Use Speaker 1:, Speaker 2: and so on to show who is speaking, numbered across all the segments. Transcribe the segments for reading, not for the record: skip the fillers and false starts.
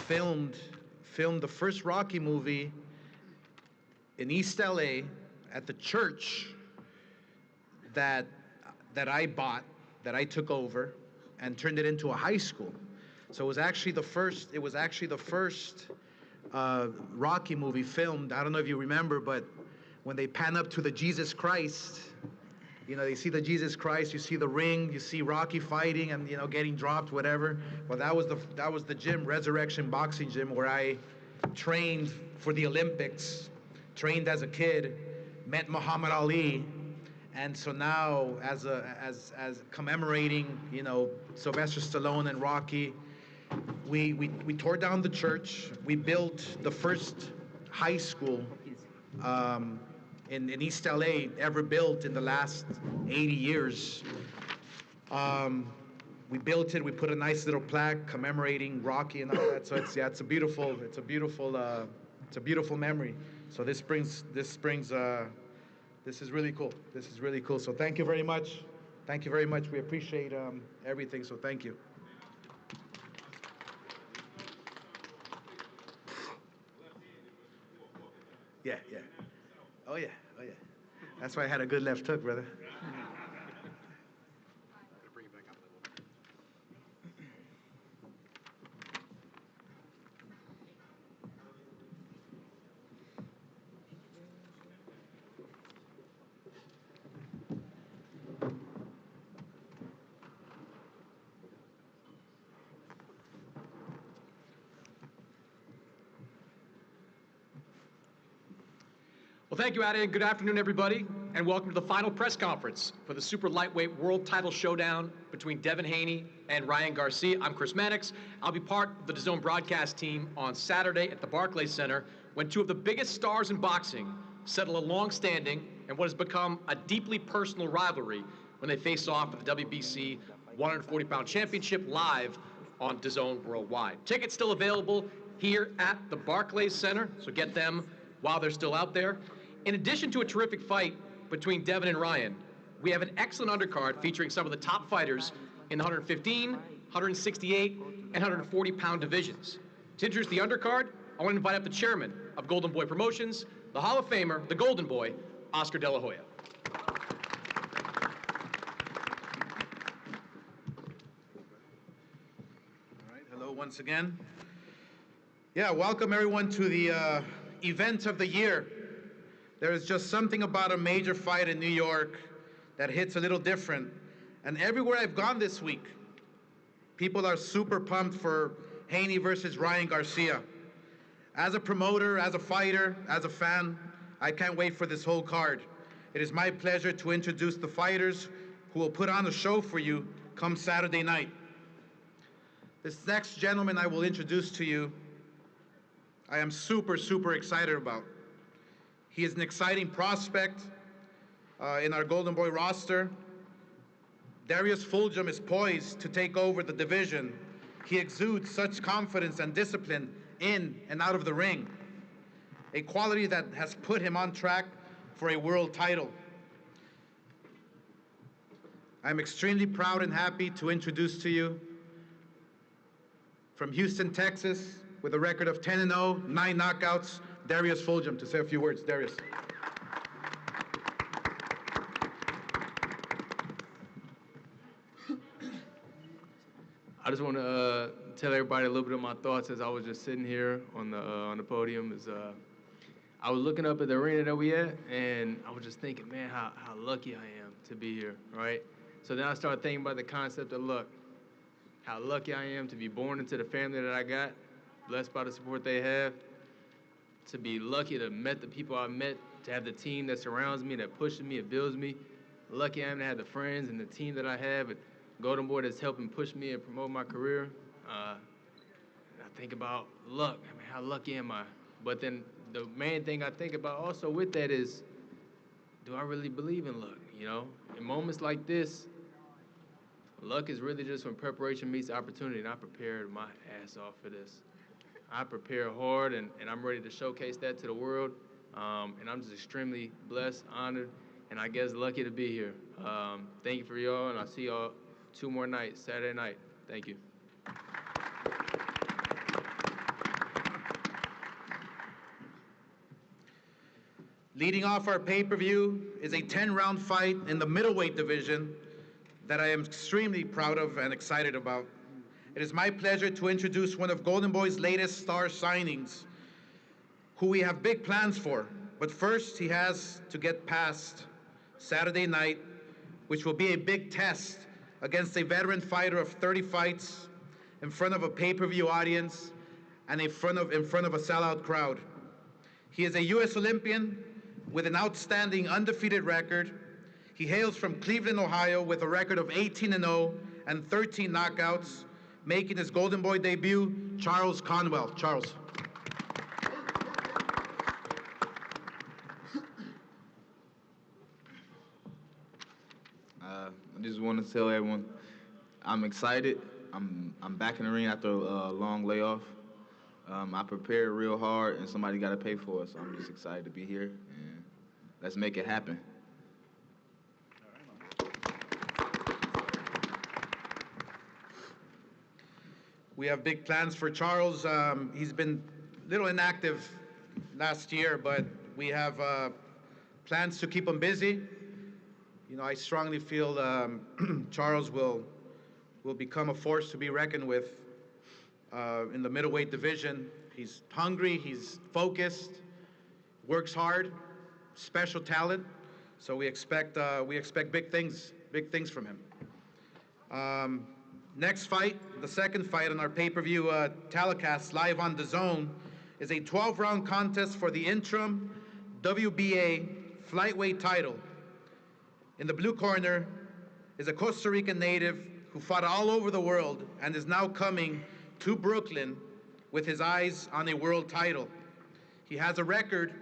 Speaker 1: filmed the first Rocky movie in East LA at the church that I bought, that I took over, and turned it into a high school. So it was actually the first Rocky movie filmed. I don't know if you remember, but when they pan up to the Jesus Christ, you know, they see the Jesus Christ, you see the ring, you see Rocky fighting and, you know, getting dropped, whatever. Well, that was the gym, Resurrection Boxing Gym, where I trained for the Olympics, trained as a kid, met Muhammad Ali. And so now, as commemorating, you know, Sylvester Stallone and Rocky, we tore down the church. We built the first high school in East LA ever built in the last 80 years. We built it. We put a nice little plaque commemorating Rocky and all that. So it's a beautiful memory. So this is really cool. This is really cool. So thank you very much. Thank you very much. We appreciate everything. So thank you. Yeah. Oh yeah. That's why I had a good left hook, brother. Bring it back up a little.
Speaker 2: Well, thank you, Antt. Good afternoon, everybody, and welcome to the final press conference for the super lightweight world title showdown between Devin Haney and Ryan Garcia. I'm Chris Mannix. I'll be part of the DAZN broadcast team on Saturday at the Barclays Center when two of the biggest stars in boxing settle a long-standing and what has become a deeply personal rivalry when they face off at the WBC 140-pound championship live on DAZN Worldwide. Tickets still available here at the Barclays Center, so get them while they're still out there. In addition to a terrific fight between Devin and Ryan, we have an excellent undercard featuring some of the top fighters in the 115, 168, and 140-pound divisions. To introduce the undercard, I want to invite up the chairman of Golden Boy Promotions, the Hall of Famer, the Golden Boy, Oscar De La Hoya.
Speaker 1: All right, hello once again. Yeah, welcome everyone to the event of the year. There is just something about a major fight in New York that hits a little different. And everywhere I've gone this week, people are super pumped for Haney versus Ryan Garcia. As a promoter, as a fighter, as a fan, I can't wait for this whole card. It is my pleasure to introduce the fighters who will put on a show for you come Saturday night. This next gentleman I will introduce to you, I am super excited about. He is an exciting prospect in our Golden Boy roster. Darius Fulghum is poised to take over the division. He exudes such confidence and discipline in and out of the ring, a quality that has put him on track for a world title. I'm extremely proud and happy to introduce to you, from Houston, Texas, with a record of 10-0, 9 knockouts, Darius Fulghum, to say a few words. Darius.
Speaker 3: I just want to tell everybody a little bit of my thoughts as I was just sitting here on the podium. I was looking up at the arena that we at, and I was just thinking, man, how lucky I am to be here, right? So then I started thinking about the concept of luck, how lucky I am to be born into the family that I got, blessed by the support they have, to be lucky to have met the people I met, to have the team that surrounds me, that pushes me, that builds me. Lucky I am to have the friends and the team that I have at Golden Boy that's helping push me and promote my career. I think about luck. I mean, how lucky am I? But then the main thing I think about also with that is, do I really believe in luck? You know, in moments like this, luck is really just when preparation meets opportunity, and I prepared my ass off for this. I prepare hard, and I'm ready to showcase that to the world. And I'm just extremely blessed, honored, and I guess lucky to be here. Thank you for y'all, and I'll see y'all 2 more nights, Saturday night. Thank you.
Speaker 1: Leading off our pay-per-view is a 10-round fight in the middleweight division that I am extremely proud of and excited about. It is my pleasure to introduce one of Golden Boy's latest star signings, who we have big plans for. But first, he has to get past Saturday night, which will be a big test against a veteran fighter of 30 fights in front of a pay-per-view audience and in front of a sellout crowd. He is a U.S. Olympian with an outstanding undefeated record. He hails from Cleveland, Ohio, with a record of 18-0 and 13 knockouts, making his Golden Boy debut, Charles Conwell. Charles.
Speaker 4: I just want to tell everyone I'm excited. I'm back in the ring after a long layoff. I prepared real hard, and somebody got to pay for it, so I'm just excited to be here, and let's make it happen.
Speaker 1: We have big plans for Charles. He's been a little inactive last year, but we have plans to keep him busy. You know, I strongly feel Charles will become a force to be reckoned with in the middleweight division. He's hungry, he's focused, works hard, special talent. So we expect big things from him. Next fight, the second fight on our pay-per-view telecast live on DAZN, is a 12-round contest for the interim WBA flyweight title. In the blue corner is a Costa Rican native who fought all over the world and is now coming to Brooklyn with his eyes on a world title. He has a record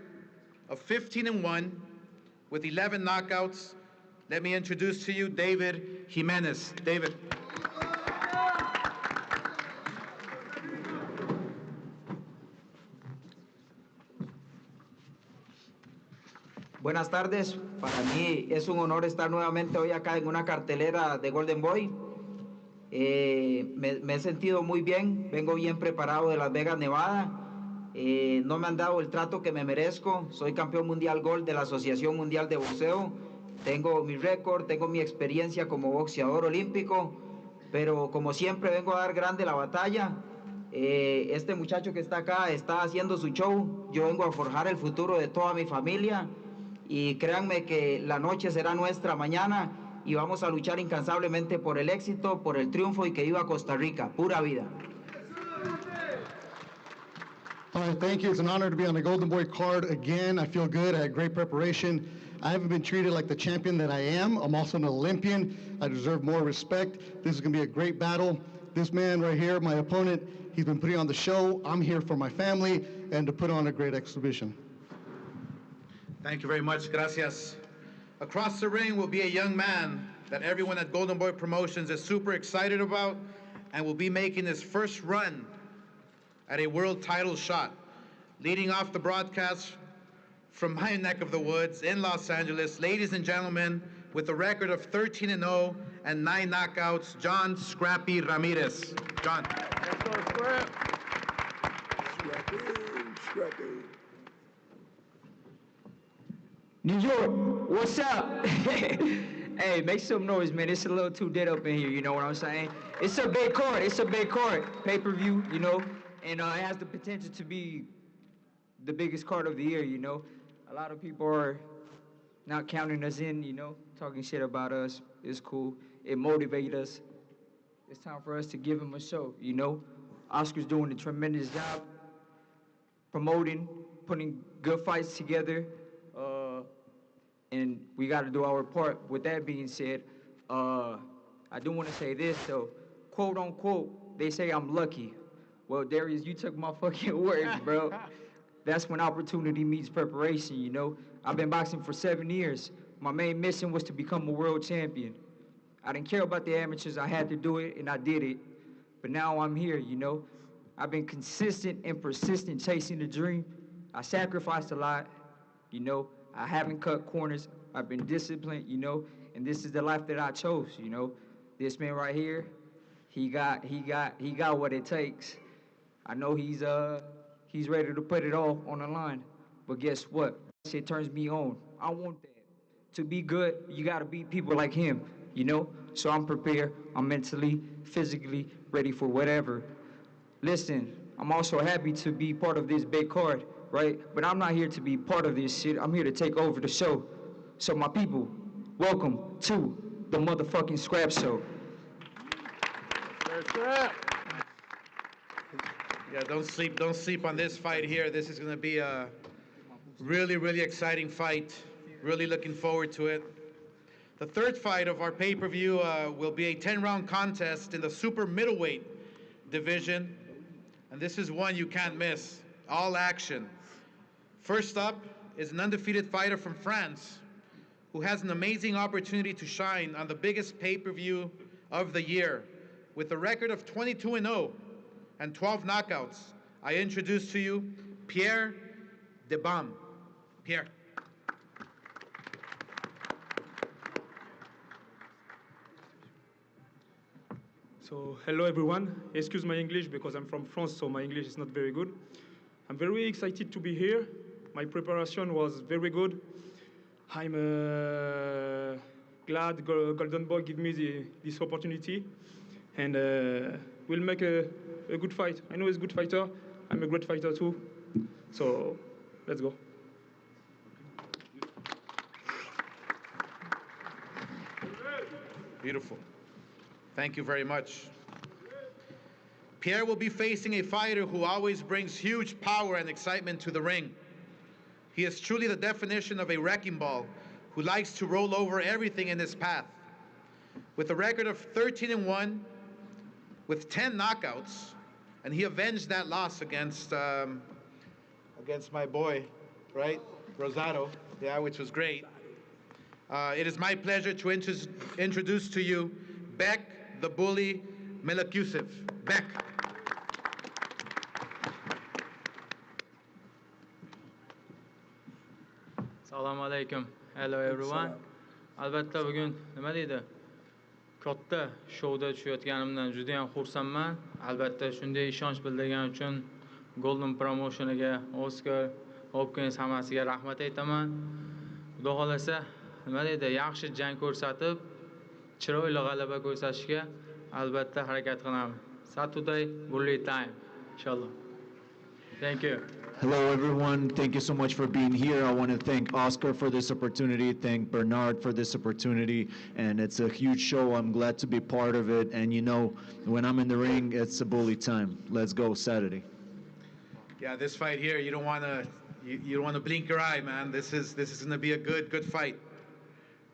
Speaker 1: of 15-1 with 11 knockouts. Let me introduce to you David Jimenez. David.
Speaker 5: Buenas tardes, para mí es un honor estar nuevamente hoy acá en una cartelera de Golden Boy. Me he sentido muy bien, vengo bien preparado de Las Vegas, Nevada. No me han dado el trato que me merezco, soy campeón mundial Gold de la Asociación Mundial de Boxeo. Tengo mi récord, tengo mi experiencia como boxeador olímpico, pero como siempre vengo a dar grande la batalla. Este muchacho que está acá está haciendo su show, yo vengo a forjar el futuro de toda mi familia. Y créanme que la noche será nuestra mañana y vamos a luchar incansablemente por el éxito, por el triunfo y que viva Costa Rica. Pura vida.
Speaker 6: All right, thank you. It's an honor to be on the Golden Boy card again. I feel good. I had great preparation. I haven't been treated like the champion that I am. I'm also an Olympian. I deserve more respect. This is going to be a great battle. This man right here, my opponent, he's been putting on the show. I'm here for my family and to put on a great exhibition.
Speaker 1: Thank you very much. Gracias. Across the ring will be a young man that everyone at Golden Boy Promotions is super excited about and will be making his first run at a world title shot. Leading off the broadcast from my neck of the woods in Los Angeles, ladies and gentlemen, with a record of 13-0 and 9 knockouts, John Scrappy Ramirez. John.
Speaker 7: Scrappy.
Speaker 5: New York, what's up? Hey, make some noise, man. It's a little too dead up in here, you know what I'm saying? It's a big card, pay-per-view, you know, and it has the potential to be the biggest card of the year, you know? A lot of people are not counting us in, you know, talking shit about us. It's cool. It motivates us. It's time for us to give him a show, you know? Oscar's doing a tremendous job promoting, putting good fights together, and we got to do our part. With that being said, I do want to say this, though. Quote, unquote, they say I'm lucky. Well, Darius, you took my fucking words, bro. That's when opportunity meets preparation, you know? I've been boxing for 7 years. My main mission was to become a world champion. I didn't care about the amateurs. I had to do it, and I did it. But now I'm here, you know? I've been consistent and persistent chasing the dream. I sacrificed a lot, you know? I haven't cut corners. I've been disciplined, you know? And this is the life that I chose, you know? This man right here, he got what it takes. I know he's ready to put it all on the line. But guess what? shit turns me on. I want that. To be good, you gotta beat people like him, you know? So I'm prepared. I'm mentally, physically ready for whatever. Listen, I'm also happy to be part of this big card, right? But I'm not here to be part of this shit. I'm here to take over the show. So my people, welcome to the motherfucking Scrap Show.
Speaker 1: Yeah, don't sleep on this fight here. This is going to be a really, really exciting fight. Really looking forward to it. The third fight of our pay-per-view will be a 10-round contest in the super middleweight division. And this is one you can't miss. All action. First up is an undefeated fighter from France who has an amazing opportunity to shine on the biggest pay-per-view of the year. With a record of 22-0 and 12 knockouts, I introduce to you Pierre Dibombe. Pierre.
Speaker 7: So, hello everyone. Excuse my English because I'm from France, so my English is not very good. I'm very excited to be here. My preparation was very good. I'm glad Golden Boy gave me this opportunity, and we'll make a good fight. I know he's a good fighter. I'm a great fighter too. So, let's go.
Speaker 1: Beautiful. Thank you very much. Pierre will be facing a fighter who always brings huge power and excitement to the ring. He is truly the definition of a wrecking ball who likes to roll over everything in his path. With a record of 13-1, with 10 knockouts, and he avenged that loss against my boy, right? Rosado, yeah, which was great. It is my pleasure to introduce to you Beck the Bully Mikus. Beck.
Speaker 8: Assalomu alaykum. Hello everyone. Albatta bugun nima deydi? Katta shouda tushayotganimdan juda ham xursandman. Albatta shunday ishonch bildirgani uchun Golden Promotion'iga, Oscar, Hopkins hammasiga rahmat aytaman. Xudo xolasa, nima deydi? Yaxshi jang ko'rsatib, chiroyli g'alaba ko'rsatishga albatta harakat qilaman. Saturday, bully time, inshallah. Thank you.
Speaker 9: Hello, everyone. Thank you so much for being here. I want to thank Oscar for this opportunity, thank Bernard for this opportunity, and it's a huge show. I'm glad to be part of it, and you know, when I'm in the ring, it's a bully time. Let's go Saturday.
Speaker 1: Yeah, this fight here, you don't want to blink your eye, man. This is going to be a good fight.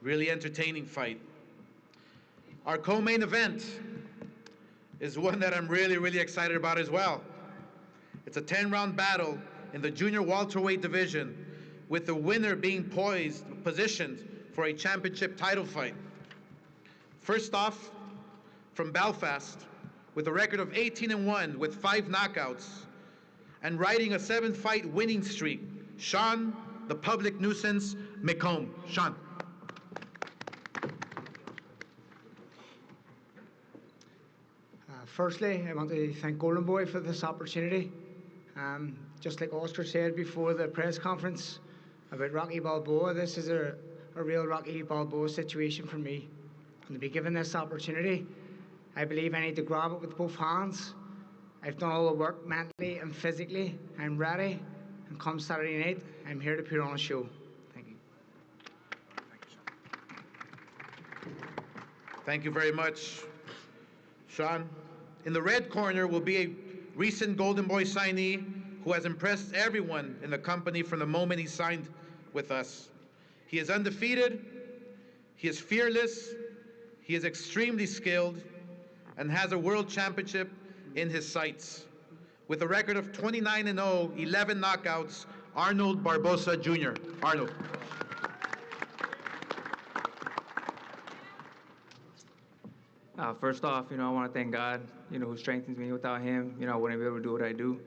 Speaker 1: Really entertaining fight. Our co-main event is one that I'm really excited about as well. It's a 10-round battle in the junior welterweight division, with the winner being positioned for a championship title fight. First off, from Belfast, with a record of 18-1 with 5 knockouts, and riding a 7-fight winning streak, Shawn, the public nuisance, McComb. Shawn.
Speaker 10: Firstly, I want to thank Golden Boy for this opportunity. Just like Oscar said before the press conference about Rocky Balboa, this is a real Rocky Balboa situation for me. And to be given this opportunity, I believe I need to grab it with both hands. I've done all the work mentally and physically. I'm ready. And come Saturday night, I'm here to put on a show. Thank you.
Speaker 1: Thank you very much, Shawn. In the red corner will be a recent Golden Boy signee who has impressed everyone in the company from the moment he signed with us. He is undefeated, he is fearless, he is extremely skilled, and has a world championship in his sights. With a record of 29-0, 11 knockouts, Arnold Barbosa Jr. Arnold.
Speaker 5: First off, I want to thank God, who strengthens me. Without him, I wouldn't be able to do what I do.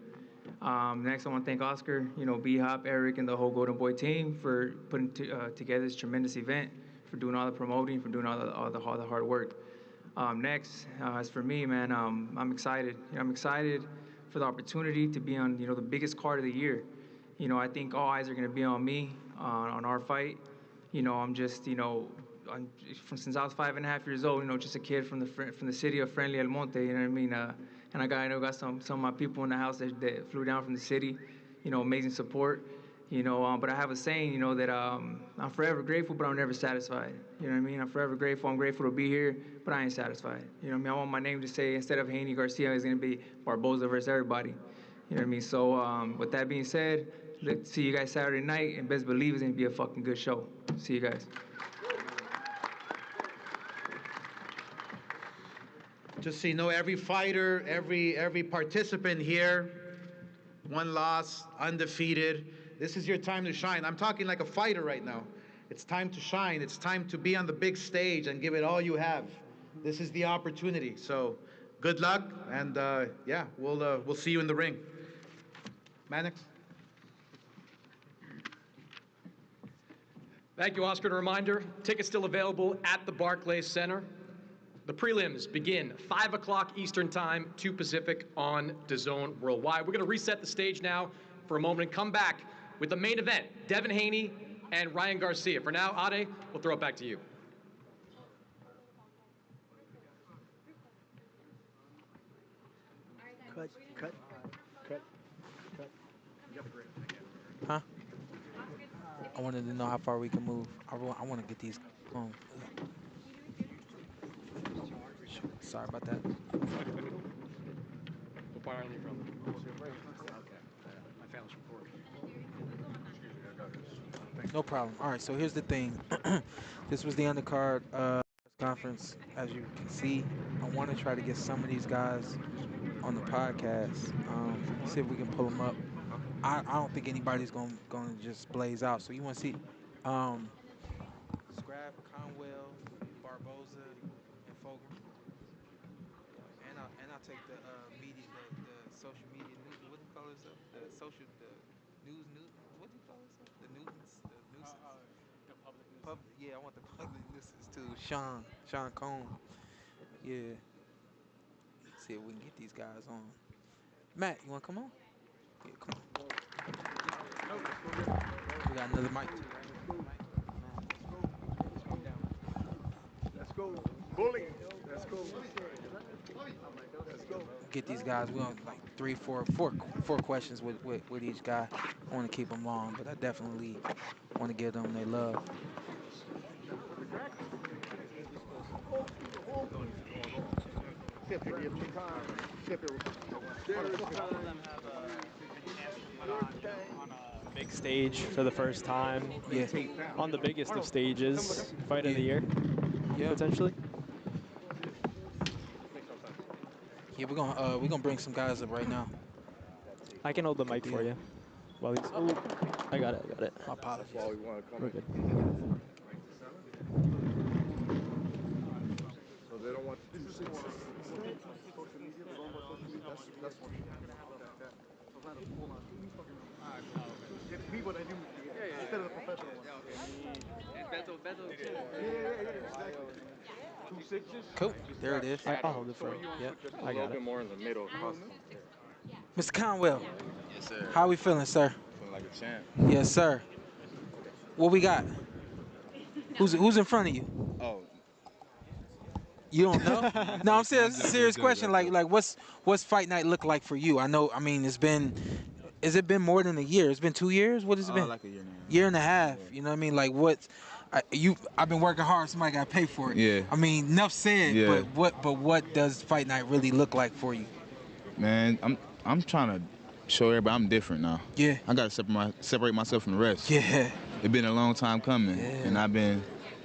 Speaker 5: Next, I want to thank Oscar, B-Hop, Eric, and the whole Golden Boy team for putting together this tremendous event, for doing all the promoting, for doing all the hard work. Next, as for me, man, I'm excited. I'm excited for the opportunity to be on, the biggest card of the year. I think all eyes are going to be on me. on our fight. You know, I'm just, you know, since I was 5.5 years old, you know, just a kid from the city of Friendly El Monte, you know what I mean? And I got some of my people in the house that flew down from the city, you know, amazing support. You know, but I have a saying, you know, that I'm forever grateful, but I'm never satisfied. You know what I mean? I'm forever grateful. I'm grateful to be here, but I ain't satisfied. You know what I mean? I want my name to say, instead of HANEY Garcia, it's going to be Barbosa versus everybody. You know what I mean? So with that being said, let's see you guys Saturday night, and best believe it's going to be a fucking good show. See you guys.
Speaker 1: Just so you know, every fighter, every participant here, one loss, undefeated. This is your time to shine. I'm talking like a fighter right now. It's time to shine. It's time to be on the big stage and give it all you have. This is the opportunity. So, good luck, and yeah, we'll see you in the ring. Mannix.
Speaker 2: Thank you, Oscar. And a reminder, tickets still available at the Barclays Center. The prelims begin 5 o'clock Eastern Time, 2 Pacific on DAZN Worldwide. We're going to reset the stage now for a moment and come back with the main event, Devin Haney and Ryan Garcia. For now, Ade, we'll throw it back to you.
Speaker 11: Cut.
Speaker 12: Huh? I wanted to know how far we can move. I want to get these home. Sorry about that.
Speaker 2: What part are you from? Okay. My family's from Florida.
Speaker 12: No problem. All right, so here's the thing. This was the undercard conference. As you can see, I want to try to get some of these guys on the podcast. See if we can pull them up. I don't think anybody's going to just blaze out. So you want to see Scrap, Conwell, Barbosa, and Fulghum. And I'll take the media, the social media news. What do you call yourself? The news. What do you call yourself? The nuisance. The public nuisance. Yeah, I want the public nuisance too. Sean Combs. Yeah. Let's see if we can get these guys on. Matt, you want to come on? Yeah, come on. We got another mic too.
Speaker 11: Let's go. Bully. Let's go.
Speaker 12: Get these guys. We want like 3, 4 questions with each guy. I want to keep them long, but I definitely want to give them their love.
Speaker 13: Big stage for the first time.
Speaker 12: Yeah.
Speaker 13: On the biggest of stages, fight of the year.
Speaker 12: Yeah.
Speaker 13: Potentially.
Speaker 12: Yeah, we're gonna bring some guys up right now.
Speaker 13: I can hold the mic for you. Well, I got it.
Speaker 12: My apologies.
Speaker 13: We're good.
Speaker 11: So they don't want to do people that do instead of the professional one.
Speaker 12: Cool. There it is.
Speaker 13: I'll hold it for you.
Speaker 12: Yep.
Speaker 13: I got it.
Speaker 11: More in the middle.
Speaker 12: Mr. Conwell.
Speaker 4: Yes, sir.
Speaker 12: How we feeling, sir?
Speaker 4: Feeling like a champ.
Speaker 12: Yes, sir. What we got? Who's in front of you?
Speaker 4: Oh.
Speaker 12: You don't know? No, I'm saying it's a serious question. Like what's fight night look like for you? I know. I mean, has it been more than a year? It's been 2 years. What has it been?
Speaker 4: Like a year and a half.
Speaker 12: Year and a half. You know what I mean? Like what? I've been working hard. Somebody got to pay for it.
Speaker 4: Yeah.
Speaker 12: I mean, enough said.
Speaker 4: Yeah.
Speaker 12: But what does fight night really look like for you?
Speaker 4: Man, I'm trying to show everybody I'm different now.
Speaker 12: Yeah.
Speaker 4: I gotta separate myself from the rest.
Speaker 12: Yeah.
Speaker 4: It's been a long time coming, and I've been,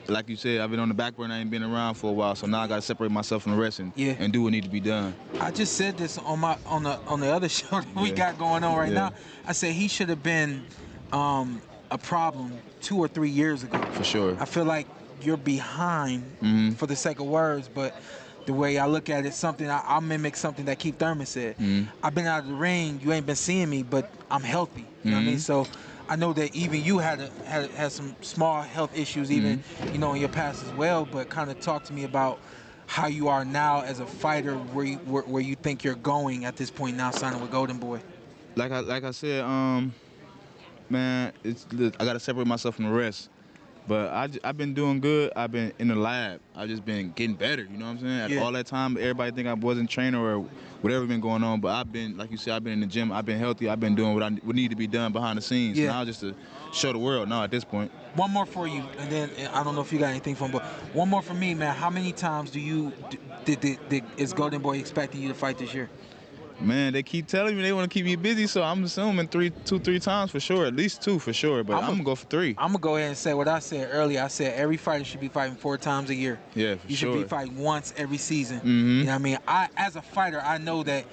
Speaker 4: like you said, I've been on the back burner. I ain't been around for a while, so now I gotta separate myself from the rest and do what needs to be done.
Speaker 12: I just said this on the other show that we got going on right now. I said he should have been a problem 2 or 3 years ago.
Speaker 4: For sure.
Speaker 12: I feel like you're behind for the sake of words, but the way I look at it, I'll mimic something that Keith Thurman said. I've been out of the ring, you ain't been seeing me, but I'm healthy. You know what I mean? So I know that even you had some small health issues, even in your past as well. But kind of talk to me about how you are now as a fighter, where you think you're going at this point now, signing with Golden Boy.
Speaker 4: Like I said, man, I gotta separate myself from the rest. But I've been doing good. I've been in the lab. I've just been getting better. You know what I'm saying?
Speaker 2: Yeah.
Speaker 4: All that time, everybody think I wasn't training or whatever been going on. But I've been, like you said, I've been in the gym. I've been healthy. I've been doing what need to be done behind the scenes.
Speaker 2: Yeah.
Speaker 4: Now just to show the world. Now at this point.
Speaker 12: One more for you, and then I don't know if you got anything from, but one more for me, man. How many times is Golden Boy expecting you to fight this year?
Speaker 4: Man, they keep telling me they want to keep me busy, so I'm assuming 3 times for sure, at least 2 for sure. But I'm gonna go for 3.
Speaker 12: I'm gonna go ahead and say what I said earlier. I said every fighter should be fighting 4 times a year.
Speaker 4: Yeah, for
Speaker 12: you
Speaker 4: sure.
Speaker 12: should be fighting once every season.
Speaker 4: Mhm.
Speaker 12: You know what I mean? As a fighter, I know that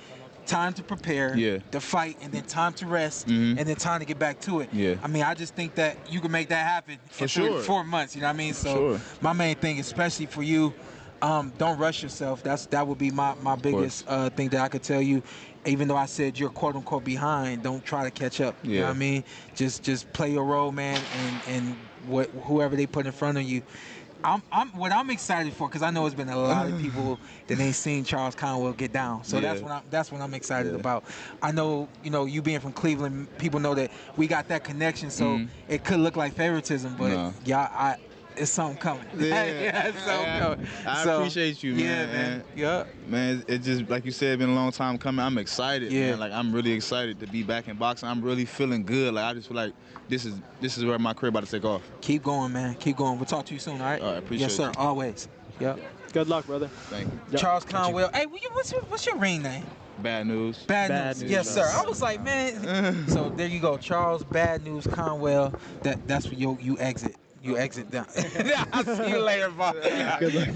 Speaker 12: time to prepare, to fight, and then time to rest, and then time to get back to it.
Speaker 4: Yeah.
Speaker 12: I mean, I just think that you can make that happen
Speaker 4: For
Speaker 12: in
Speaker 4: sure.
Speaker 12: 4 months. You know what I mean? So
Speaker 4: Sure.
Speaker 12: my main thing, especially for you, don't rush yourself. That would be my biggest thing that I could tell you. Even though I said you're quote unquote behind, don't try to catch up. You know what I mean? Just play your role, man, and whoever they put in front of you. What I'm excited for, because I know it's been a lot of people that ain't seen Charles Conwell get down. So that's what I'm excited about. I know, you being from Cleveland, people know that we got that connection. So it could look like favoritism, but it's something coming. It's something coming.
Speaker 4: I appreciate you, man.
Speaker 12: Yeah, man. Yeah.
Speaker 4: Man, it just, like you said, it's been a long time coming. I'm excited, man. Like, I'm really excited to be back in boxing. I'm really feeling good. Like, I just feel like this is where my career about to take off.
Speaker 12: Keep going, man. Keep going. We'll talk to you soon, all right?
Speaker 4: All right, appreciate
Speaker 12: Yes, sir.
Speaker 4: you.
Speaker 12: Always. Yep.
Speaker 13: Good luck, brother.
Speaker 4: Thank you.
Speaker 12: Charles Conwell. Hey, what's your ring name?
Speaker 4: Bad News.
Speaker 12: Bad news. Yes, sir. I was like, man. So there you go, Charles Bad News Conwell. That's where you exit. You exit down. I'll see you later, boss.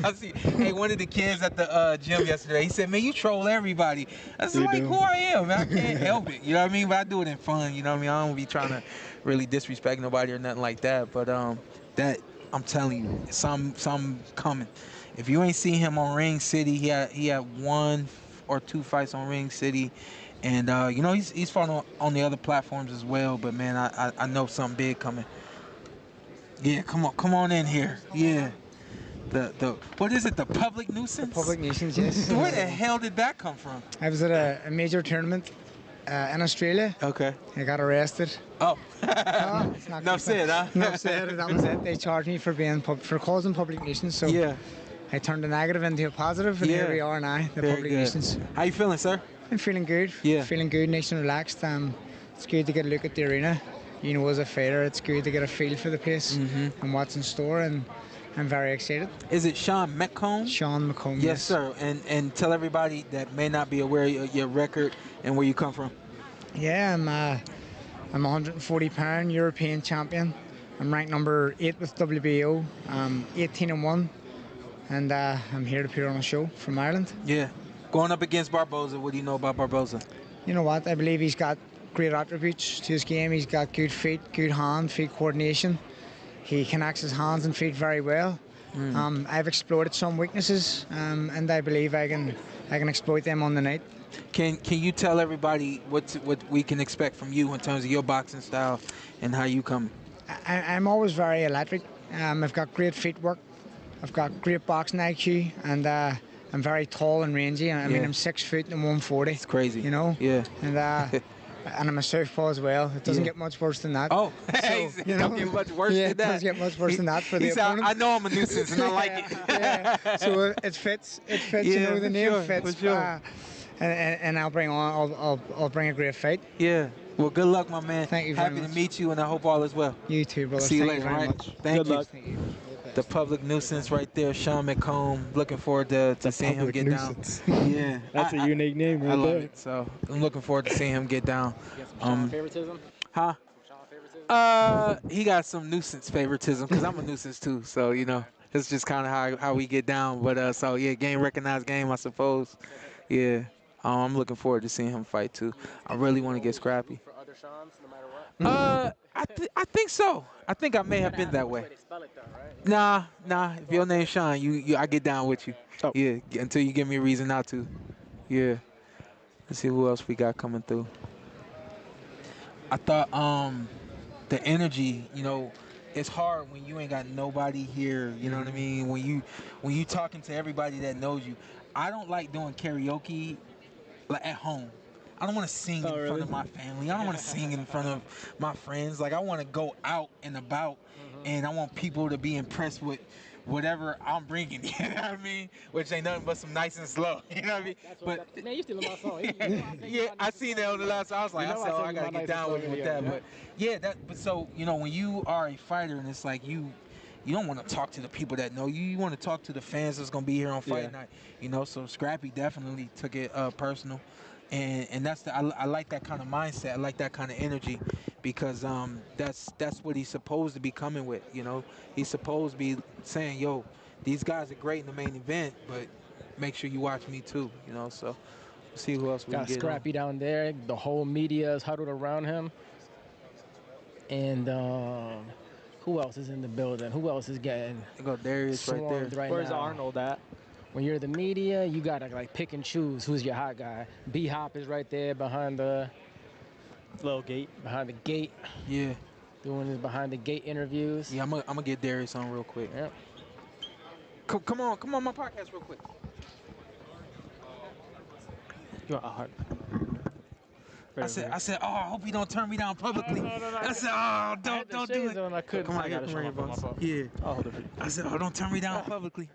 Speaker 12: I'll see. Hey, one of the kids at the gym yesterday, he said, man, you troll everybody. I said, like, who I am, man. I can't help it. You know what I mean? But I do it in fun. You know what I mean? I don't be trying to really disrespect nobody or nothing like that. But that, I'm telling you, some coming. If you ain't seen him on Ring City, he had 1 or 2 fights on Ring City. And, he's fought on the other platforms as well. But, man, I know something big coming. Yeah, come on in here. Yeah. The what is it? The public nuisance?
Speaker 10: The public nuisance, yes.
Speaker 12: Where the hell did that come from?
Speaker 10: I was at a major tournament in Australia.
Speaker 12: Okay.
Speaker 10: I got arrested.
Speaker 12: Oh.
Speaker 10: No, it's not
Speaker 12: Enough said, huh?
Speaker 10: Enough said. That was it. They charged me for causing public nuisance. So I turned a negative into a positive, and here we are now. The
Speaker 12: Very
Speaker 10: public
Speaker 12: good.
Speaker 10: nuisance.
Speaker 12: How you feeling, sir?
Speaker 10: I'm feeling good.
Speaker 12: Yeah.
Speaker 10: Feeling good, nice and relaxed. It's good to get a look at the arena. As a fighter, it's good to get a feel for the place and what's in store, and I'm very excited.
Speaker 12: Is it Shawn McComb?
Speaker 10: Shawn McComb,
Speaker 12: yes, sir. And tell everybody that may not be aware of your record and where you come from.
Speaker 10: Yeah, I'm a 140-pound European champion. I'm ranked number 8 with WBO. 18-1, and I'm here to put on a show from Ireland.
Speaker 12: Yeah. Going up against Barbosa, what do you know about Barbosa?
Speaker 10: You know what? I believe he's got great attributes to his game. He's got good feet, good hand-feet coordination. He connects his hands and feet very well. I've exploited some weaknesses, and I believe I can exploit them on the night.
Speaker 12: Can you tell everybody what we can expect from you in terms of your boxing style and how you come?
Speaker 10: I'm always very electric. I've got great footwork. I've got great boxing IQ, and I'm very tall and rangy. I mean, I'm 6 foot and 140.
Speaker 12: It's crazy.
Speaker 10: You know?
Speaker 12: Yeah.
Speaker 10: And I'm a southpaw as well. It doesn't get much worse than that.
Speaker 12: Oh,
Speaker 10: so,
Speaker 12: it don't get much worse than that.
Speaker 10: It doesn't get much worse than that for the opponent.
Speaker 12: I know I'm a nuisance and I like it.
Speaker 10: Yeah. So it fits.
Speaker 12: Yeah,
Speaker 10: the name fits.
Speaker 12: For sure.
Speaker 10: And I'll bring a great fight.
Speaker 12: Yeah. Well, good luck, my man.
Speaker 10: Thank you very
Speaker 12: Happy
Speaker 10: much.
Speaker 12: to meet you, and I hope all is well.
Speaker 10: You too, brother.
Speaker 12: See you
Speaker 10: Thank
Speaker 12: later,
Speaker 10: very
Speaker 12: right?
Speaker 10: much.
Speaker 12: Thank
Speaker 13: Good
Speaker 12: you.
Speaker 13: luck.
Speaker 10: Thank you.
Speaker 12: The public nuisance right there, Shawn McComb. Looking forward to seeing him get
Speaker 13: nuisance.
Speaker 12: down. Yeah.
Speaker 13: That's a unique name right
Speaker 12: I love
Speaker 13: there.
Speaker 12: it. So I'm looking forward to seeing him get down.
Speaker 14: You got some Shawn favoritism?
Speaker 12: Huh?
Speaker 14: Shawn favoritism?
Speaker 12: He got some nuisance favoritism because I'm a nuisance too. So it's just kind of how we get down. But so yeah, game recognized game, I suppose. Yeah. I'm looking forward to seeing him fight too. I really want to get scrappy.
Speaker 14: For other Shawns, no matter what?
Speaker 12: I think so. I think I may have been that way.
Speaker 14: They spell it though, right?
Speaker 12: Nah. If your name's Shawn, I get down with you.
Speaker 13: Oh.
Speaker 12: Yeah, until you give me a reason not to. Yeah. Let's see who else we got coming through. I thought the energy, it's hard when you ain't got nobody here. You know what I mean? When you talking to everybody that knows you. I don't like doing karaoke at home. I don't want to sing in front of my family. I don't want to sing in front of my friends. Like, I want to go out and about, and I want people to be impressed with whatever I'm bringing. You know what I mean? Which ain't nothing but some nice and slow. You know what I mean?
Speaker 14: Man, you stealing my song.
Speaker 12: Yeah, I seen that on the last. I was like, I gotta get down with that. But yeah, but so when you are a fighter, and it's like you don't want to talk to the people that know you. You want to talk to the fans that's gonna be here on fight night. You know, so Scrappy definitely took it personal. And that's I like that kind of mindset. I like that kind of energy, because that's what he's supposed to be coming with. You know, he's supposed to be saying, "Yo, these guys are great in the main event, but make sure you watch me too." You know, so we'll see who else we can get.
Speaker 14: Scrappy down there. The whole media is huddled around him. And who else is in the building? Who else is getting?
Speaker 12: I got Darius right there.
Speaker 14: Right
Speaker 13: Where's
Speaker 14: now?
Speaker 13: Arnold at?
Speaker 14: When you're the media, you gotta like pick and choose who's your hot guy. B-Hop is right there behind the
Speaker 13: little gate.
Speaker 14: Behind the gate.
Speaker 12: Yeah.
Speaker 14: Doing his behind the gate interviews.
Speaker 12: Yeah, I'm gonna get Darius on real quick.
Speaker 14: Yeah.
Speaker 12: Come on my podcast real quick.
Speaker 13: You want a heart?
Speaker 12: I said, oh, I hope you don't turn me down publicly. I said, oh, don't do it.
Speaker 14: I couldn't.
Speaker 12: Come on, come on, boss. Yeah.
Speaker 13: I'll hold it for you.
Speaker 12: I said, oh, don't turn me down publicly.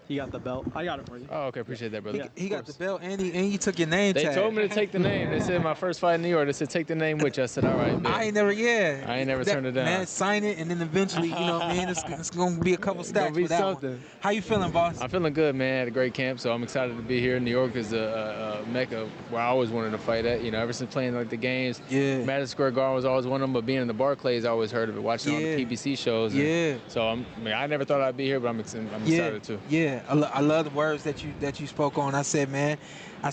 Speaker 13: He got the belt. I got it for you.
Speaker 2: Oh, okay. Appreciate that, brother.
Speaker 12: He got the belt, and you took your name
Speaker 2: They
Speaker 12: tag.
Speaker 2: told me to take the name. They said my first fight in New York. They said take the name with you. I said, all right, man.
Speaker 12: I ain't never
Speaker 2: turned it down.
Speaker 12: Man, sign it, and then eventually, you know what I mean? It's going to be a couple stacks for that one. How you feeling, boss?
Speaker 2: I'm feeling good, man. I had a great camp, so I'm excited to be here. New York is a mecca where I always wanted to fight at. You know, ever since playing like the games.
Speaker 12: Yeah.
Speaker 2: Madison Square Garden was always one of them, but being in the BARCLAYS, I always heard of it, watching on the PBC shows.
Speaker 12: Yeah.
Speaker 2: So I never thought I'd be here, but I'm excited too.
Speaker 12: Yeah, I love the words that you spoke on. I said, man,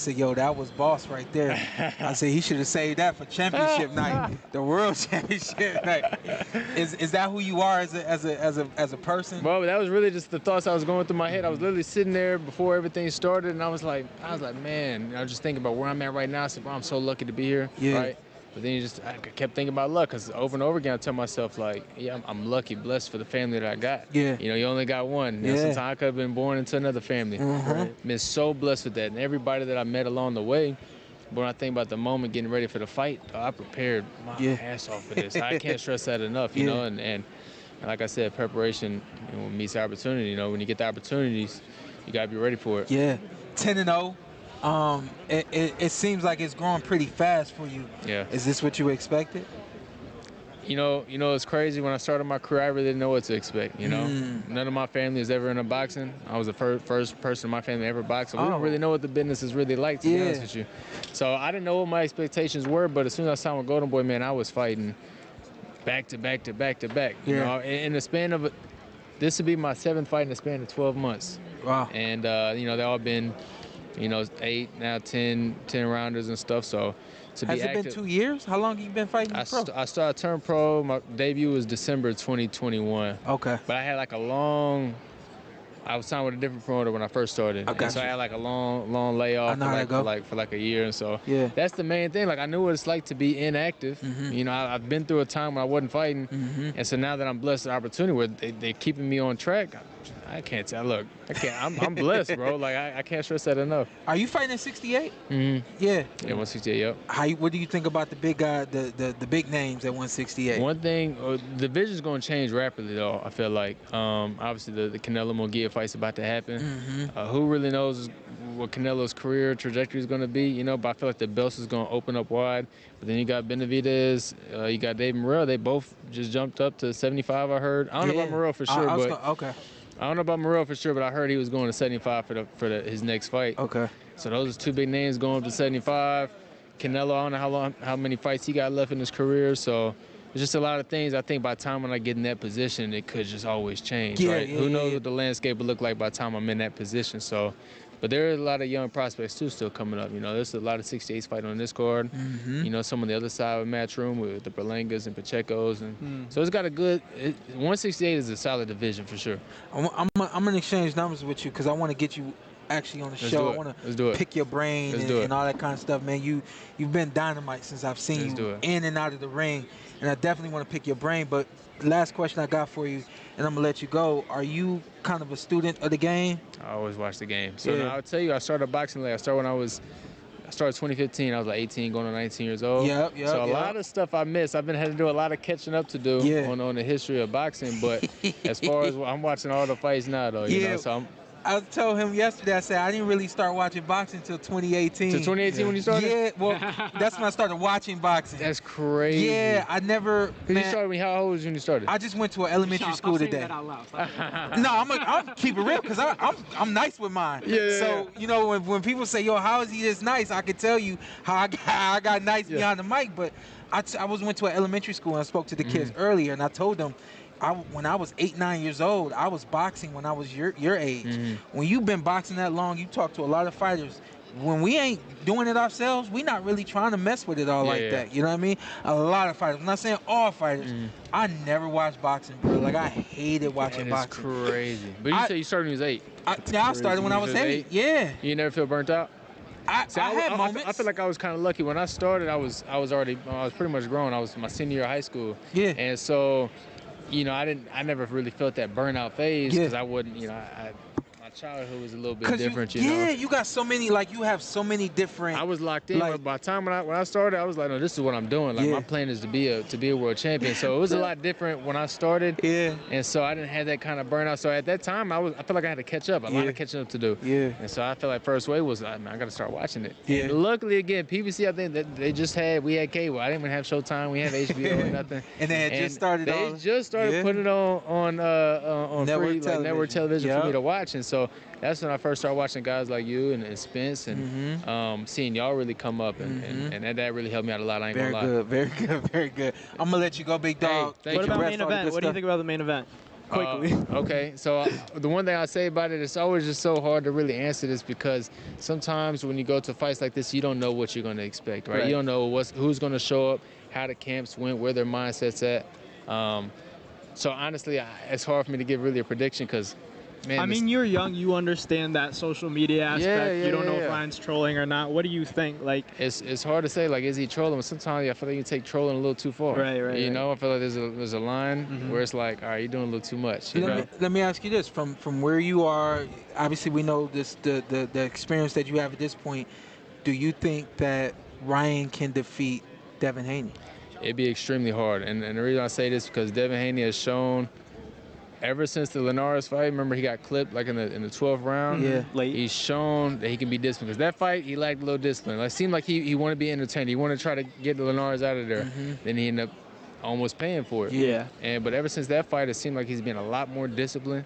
Speaker 12: yo, that was boss right there. I said he should have saved that for championship night, the world championship night. Is that who you are as a person?
Speaker 2: Well, that was really just the thoughts I was going through my head. I was literally sitting there before everything started, and I was like, man, I was just thinking about where I'm at right now. I said, bro, I'm so lucky to be here.
Speaker 12: Yeah.
Speaker 2: Right? But then I kept thinking about luck, because over and over again I tell myself, like, yeah, I'm lucky, blessed for the family that I got.
Speaker 12: Yeah.
Speaker 2: You know, you only got one. You know, sometimes I could have been born into another family. Right? Been so blessed with that. And everybody that I met along the way, but when I think about the moment getting ready for the fight, I prepared my ass off for this. I can't stress that enough, you know, and like I said, preparation meets opportunity. You know, when you get the opportunities, you got to be ready for it.
Speaker 12: Yeah. 10-0. It seems like it's growing pretty fast for you.
Speaker 2: Yeah.
Speaker 12: Is this what you expected?
Speaker 2: You know, it's crazy. When I started my career, I really didn't know what to expect. You know, none of my family is ever into boxing. I was the first person in my family ever boxed. So we don't really know what the business is really like, to be honest with you. So I didn't know what my expectations were. But as soon as I signed with Golden Boy, man, I was fighting back to back to back to back. You know, in the span of this would be my 7th fight in the span of 12 months.
Speaker 12: Wow.
Speaker 2: And you know, they all been 8, now 10 rounders and stuff. So to be active.
Speaker 12: Has it been 2 years? How long have you been fighting pro?
Speaker 2: I started turn pro. My debut was December 2021.
Speaker 12: Okay.
Speaker 2: But I had like I was signed with a different promoter when I first started. So I had like a long layoff for like a year. And so that's the main thing. Like, I knew what it's like to be inactive. You know, I've been through a time when I wasn't fighting. And so now that I'm blessed with the opportunity where they're keeping me on track, I can't tell. Look, I can't. I'm blessed, bro. Like, I can't stress that enough.
Speaker 12: Are you fighting at 68?
Speaker 2: Yeah.
Speaker 12: Yeah,
Speaker 2: 168. Yep.
Speaker 12: What do you think about the big guy, the big names at 168?
Speaker 2: One thing, the division's going to change rapidly, though. I feel like, obviously, the Canelo Munguia fight's about to happen. Who really knows what Canelo's career trajectory is going to be? You know, but I feel like the belts is going to open up wide. But then you got Benavidez, you got Dave Morrell. They both just jumped up to 75. I heard. I don't know about Morrell for sure,
Speaker 12: okay.
Speaker 2: I don't know about Morrell for sure, but I heard he was going to 75 for his next fight.
Speaker 12: Okay.
Speaker 2: So those are 2 big names going up to 75. Canelo, I don't know how many fights he got left in his career. So there's just a lot of things. I think by the time when I get in that position, it could just always change, right? Who knows what the landscape will look like by the time I'm in that position. So, but there are a lot of young prospects too still coming up. You know, there's a lot of 68s fighting on this card. You know, some on the other side of the match room with the Berlangas and Pachecos, and so it's got a good. 168 is a solid division for sure.
Speaker 12: I'm gonna exchange numbers with you because I want to get you actually on the show. I want to pick your brain and all that kind of stuff, man. You've been dynamite since I've seen you in and out of the ring, and I definitely want to pick your brain. But last question I got for you, and I'm gonna let you go. Are you kind of a student of the game?
Speaker 2: I always watch the game. So now I'll tell you, I started boxing late. I started when I was
Speaker 3: I started 2015. I was like 18, going on 19 years old.
Speaker 12: Yep.
Speaker 3: So a lot of stuff I missed. I've been had to do a lot of catching up to do on the history of boxing. But as far as I'm watching all the fights now, though, you know, so
Speaker 12: I told him yesterday, I said, I didn't really start watching boxing until 2018.
Speaker 3: To 2018 when you started?
Speaker 12: Yeah, well, that's when I started watching boxing.
Speaker 3: That's crazy.
Speaker 12: Yeah, I never.
Speaker 3: You started how old was you when you started?
Speaker 12: I just went to an elementary school today. No, I'm keep it real because I'm nice with mine. So, you know, when people say, yo, how is he this nice? I could tell you how I got nice behind the mic, but I went to an elementary school and I spoke to the kids earlier and I told them, when I was 8, 9 years old, I was boxing when I was your age. When you've been boxing that long, you talk to a lot of fighters. When we ain't doing it ourselves, we not really trying to mess with it all like that. You know what I mean? A lot of fighters. I'm not saying all fighters. I never watched boxing, bro. Like, I hated watching boxing.
Speaker 3: It's crazy. But you said you started when you was 8.
Speaker 12: I started when I was 8. Yeah.
Speaker 3: You never feel burnt out?
Speaker 12: I had moments.
Speaker 3: I feel like I was kind of lucky. When I started, I was pretty much grown. I was my senior year of high school. Yeah. And so, you know, I never really felt that burnout phase because I wouldn't, you know, my childhood was a little bit different, you know.
Speaker 12: Yeah, you got so many, like, you have so many different.
Speaker 3: I was locked in. By the time when I started, I was like, no, this is what I'm doing. Like, my plan is to be a world champion. So it was a lot different when I started. Yeah. And so I didn't have that kind of burnout. So at that time, I felt like I had to catch up. A lot of catching up to do. Yeah. And so I felt like first wave was, man, I got to start watching it. Yeah. And luckily, again, PBC, I think that we had cable. I didn't even have Showtime. We had HBO or nothing.
Speaker 12: And they had just started.
Speaker 3: They just started putting it on network television for me to watch. And so that's when I first started watching guys like you and Spence and seeing y'all really come up and that really helped me out a lot. I ain't gonna lie.
Speaker 12: Very good. I'm gonna let you go, big dog.
Speaker 13: Hey, what about main event? What do you think about the main event? Quickly.
Speaker 3: Okay, so the one thing I say about it, it's always just so hard to really answer this because sometimes when you go to fights like this, you don't know what you're gonna expect, right? You don't know who's gonna show up, how the camps went, where their mindset's at. So honestly, it's hard for me to give really a prediction because, man,
Speaker 13: I mean, you're young. You understand that social media aspect. You don't know if Ryan's trolling or not. What do you think? Like,
Speaker 3: it's hard to say. Like, is he trolling? But sometimes I feel like you take trolling a little too far.
Speaker 13: Right.
Speaker 3: You know, I feel like there's a line where it's like, all right, you're doing a little too much.
Speaker 12: Let me ask you this: from where you are, obviously we know this the experience that you have at this point. Do you think that Ryan can defeat Devin Haney?
Speaker 3: It'd be extremely hard, and the reason I say this is because Devin Haney has shown. Ever since the Linares fight, remember he got clipped like in the 12th round?
Speaker 13: Yeah, late.
Speaker 3: He's shown that he can be disciplined. Because that fight, he lacked a little discipline. Like, it seemed like he wanted to be entertained. He wanted to try to get the Linares out of there. Then he ended up almost paying for it.
Speaker 13: Yeah.
Speaker 3: But ever since that fight, it seemed like he's been a lot more disciplined.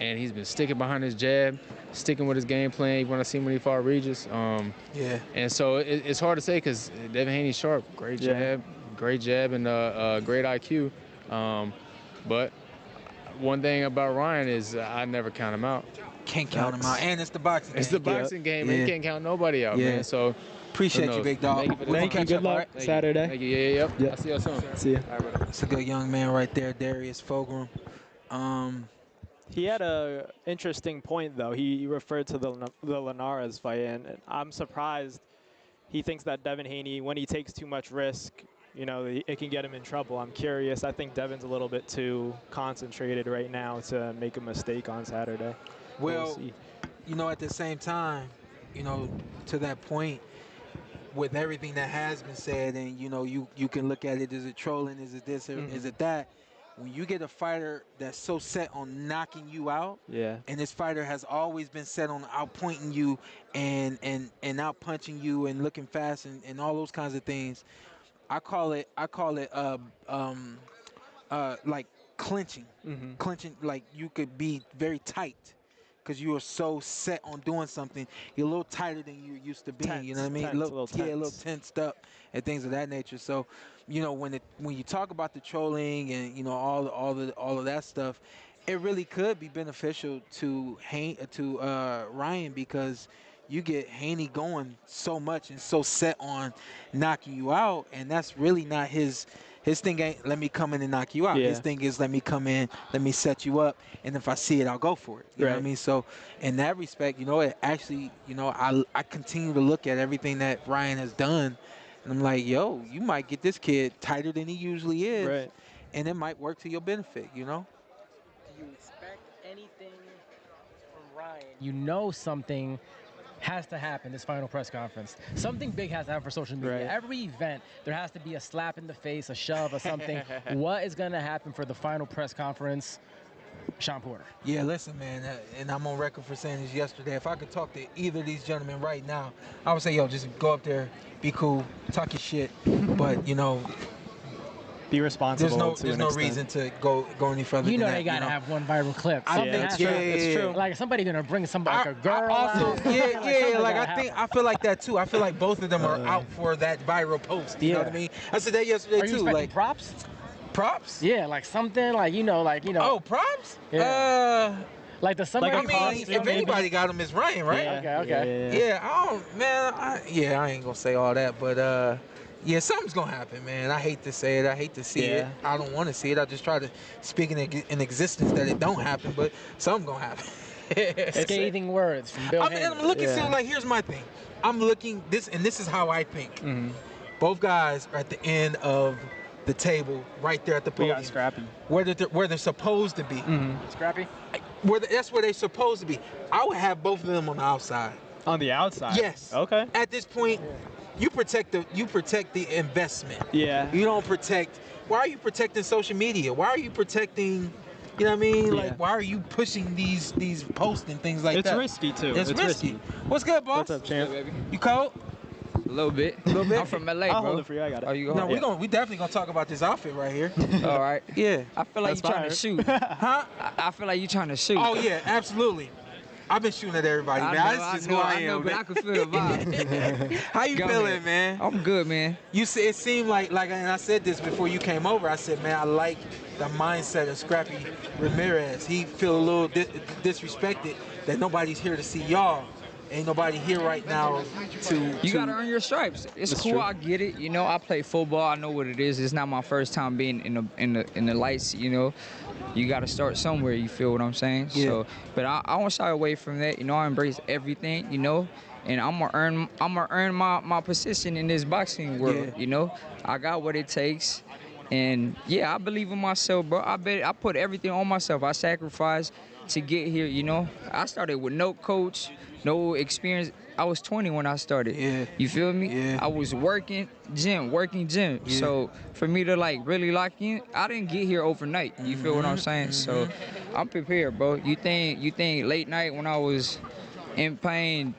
Speaker 3: And he's been sticking behind his jab, sticking with his game plan. You want to see him when he fought Regis. And so it's hard to say because Devin Haney's sharp. Great jab, and great IQ. But one thing about Ryan is I never count him out.
Speaker 12: Can't count him out. And it's the boxing game.
Speaker 3: It's the boxing game, and you can't count nobody out, man. So
Speaker 12: appreciate you, big dog.
Speaker 13: Thank you. Good luck Saturday.
Speaker 3: Thank you. Yeah. I'll see you soon.
Speaker 13: See you.
Speaker 3: All right,
Speaker 12: it's a good young man right there, Darius Fulghum.
Speaker 13: He had a interesting point, though. He referred to the Linares fight, and I'm surprised he thinks that Devin Haney, when he takes too much risk, you know, it can get him in trouble. I'm curious. I think Devin's a little bit too concentrated right now to make a mistake on Saturday.
Speaker 12: Well, you know, at the same time, you know, to that point, with everything that has been said, and, you know, you can look at it, is it trolling, is it this, or is it that? When you get a fighter that's so set on knocking you out, and this fighter has always been set on outpointing you and out punching you and looking fast and all those kinds of things, I call it like clinching. Clinching, like you could be very tight because you are so set on doing something. You're a little tighter than you used to be. You know what I mean?
Speaker 13: A little
Speaker 12: tensed up and things of that nature. So, you know, when you talk about the trolling and, you know, all of that stuff, it really could be beneficial to Ryan because you get Haney going so much and so set on knocking you out, and that's really not his thing. Ain't let me come in and knock you out. His thing is let me come in, let me set you up, and if I see it, I'll go for it. You know what I mean? So in that respect, you know, it actually, you know, I continue to look at everything that Ryan has done, and I'm like, yo, you might get this kid tighter than he usually is, and it might work to your benefit, you know?
Speaker 14: Do you expect anything from Ryan? You know something has to happen this final press conference. Something big has to happen for social media.
Speaker 13: Right.
Speaker 14: Every event, there has to be a slap in the face, a shove, or something. What is going to happen for the final press conference? Shawn Porter.
Speaker 12: Yeah, listen, man, and I'm on record for saying this yesterday. If I could talk to either of these gentlemen right now, I would say, yo, just go up there, be cool, talk your shit, but, you know,
Speaker 13: be responsible.
Speaker 12: There's no reason to go any further.
Speaker 14: You know
Speaker 12: than
Speaker 14: they
Speaker 12: that,
Speaker 14: gotta have one viral clip.
Speaker 13: It's true.
Speaker 14: Like somebody gonna bring somebody like a girl.
Speaker 12: I feel like that too. I feel like both of them are out for that viral post. You know what I mean? I said that yesterday
Speaker 14: Are you
Speaker 12: too.
Speaker 14: Like props.
Speaker 12: Props?
Speaker 14: Yeah, like something like you know.
Speaker 12: Oh, props?
Speaker 14: Yeah. Like the somebody.
Speaker 12: If anybody got him, it's Ryan, right?
Speaker 14: Yeah. Okay.
Speaker 12: Yeah. I ain't gonna say all that, but yeah, something's gonna happen, man. I hate to say it. I hate to see it. I don't want to see it. I just try to speak in existence that it don't happen, but something's gonna happen.
Speaker 14: Scathing words from Bill Haney.
Speaker 12: I'm looking still like here's my thing. I'm looking this, and this is how I think. Both guys are at the end of the table, right there at the podium.
Speaker 13: We got Scrappy.
Speaker 12: Where they're supposed to be.
Speaker 14: Scrappy?
Speaker 12: That's where they're supposed to be. I would have both of them on the outside.
Speaker 13: On the outside?
Speaker 12: Yes.
Speaker 13: Okay.
Speaker 12: At this point, you protect the investment.
Speaker 13: Yeah.
Speaker 12: You don't protect. Why are you protecting social media? Why are you protecting? You know what I mean?
Speaker 13: Yeah.
Speaker 12: Like, why are you pushing these posts and things like that?
Speaker 13: It's risky too.
Speaker 12: It's risky. What's good, boss?
Speaker 13: What's up, champ?
Speaker 5: Baby.
Speaker 12: You cold?
Speaker 5: A little bit. I'm from LA,
Speaker 13: I'll
Speaker 5: bro.
Speaker 13: hold it for you. I got it.
Speaker 5: Oh, you
Speaker 12: No,
Speaker 5: going?
Speaker 12: we definitely gonna talk about this outfit right here.
Speaker 5: All right.
Speaker 12: Yeah.
Speaker 5: I feel like
Speaker 13: That's
Speaker 5: you're trying to
Speaker 13: fire.
Speaker 5: shoot.
Speaker 12: Huh?
Speaker 5: I feel like you're trying to shoot.
Speaker 12: Oh yeah, absolutely. I've been shooting at everybody, man. This is who I am,
Speaker 5: but
Speaker 12: man.
Speaker 5: I can feel the vibe.
Speaker 12: How you
Speaker 5: Go
Speaker 12: feeling,
Speaker 5: ahead.
Speaker 12: man?
Speaker 5: I'm good, man.
Speaker 12: You see, it seemed like, and I said this before you came over. I said, man, I like the mindset of Scrappy Ramirez. He feel a little disrespected that nobody's here to see y'all. Ain't nobody here right now
Speaker 5: You gotta earn your stripes. It's
Speaker 13: That's
Speaker 5: cool.
Speaker 13: true.
Speaker 5: I get it. You know, I play football. I know what it is. It's not my first time being in the lights. You know, you gotta start somewhere. You feel what I'm saying?
Speaker 12: Yeah.
Speaker 5: So, but I won't shy away from that. You know, I embrace everything. You know, and I'm gonna earn my position in this boxing world.
Speaker 12: Yeah.
Speaker 5: You know, I got what it takes. And yeah, I believe in myself, bro. I put everything on myself. I sacrificed to get here. You know, I started with no coach, no experience. I was 20 when I started.
Speaker 12: Yeah.
Speaker 5: You feel me?
Speaker 12: Yeah.
Speaker 5: I was working gym.
Speaker 12: Yeah.
Speaker 5: So for me to like really lock in, I didn't get here overnight. You feel what I'm saying? So I'm prepared, bro. You think late night when I was in pain,